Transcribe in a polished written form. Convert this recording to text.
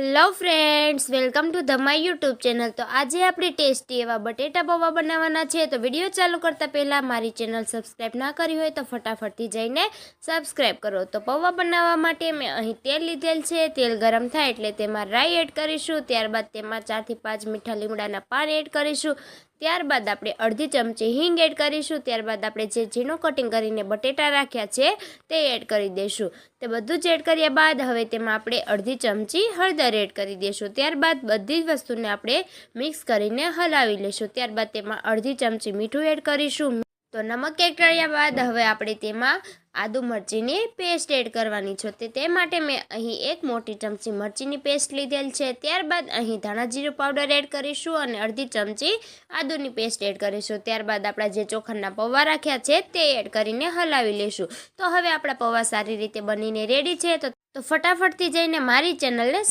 Hello friends, welcome to the my YouTube channel. તો આજે આપણે ટેસ્ટી એવા બટેટા પૌવા બનાવવાના છે। તો વિડીયો ચાલુ કરતાં પહેલાં મારી ચેનલ સબસ્ક્રાઈબ ના કરી હોય તો ફટાફટથી જઈને સબસ્ક્રાઈબ કરો। તો પૌવા બનાવવા માટે મેં અહીં તેલ લીધેલ છે। તેલ ગરમ થાય એટલે તેમાં રાઈ એડ કરીશું। ત્યારબાદ તેમાં 4 થી 5 મીઠા લીમડાના પાન એડ કરીશું। ત્યારબાદ આપણે અડધી ચમચી હિંગ એડ કરીશું। ત્યારબાદ આપણે જે ઝીણું કટિંગ કરીને બટેટા રાખ્યા છે તે એડ કરી દઈશું। તે બધું જ એડ કર્યા બાદ હવે તેમાં આપણે અડધી ચમચી હળદર એડ કરી દઈશું। ત્યારબાદ બધી જ વસ્તુને આપણે મિક્સ કરીને હલાવી લઈશું। ત્યારબાદ તેમાં અડધી ચમચી મીઠું એડ કરીશું। તો નમક એડ કર્યા બાદ હવે આપણે તેમાં આદુ મરચીની પેસ્ટ એડ કરવાની છે। તે માટે મેં અહીં 1 મોટી ચમચી મરચીની પેસ્ટ લીધેલ છે। ત્યારબાદ અહીં ધાણા જીરું પાવડર એડ કરીશું અને અડધી ચમચી આદુની પેસ્ટ એડ કરીશું। ત્યારબાદ આપણા જે ચોખાના પૌવા રાખ્યા છે તે એડ કરીને હલાવી લઈશું। તો હવે આપણા પૌવા સારી રીતે બનીને રેડી છે। તો ફટાફટથી જઈને મારી ચેનલને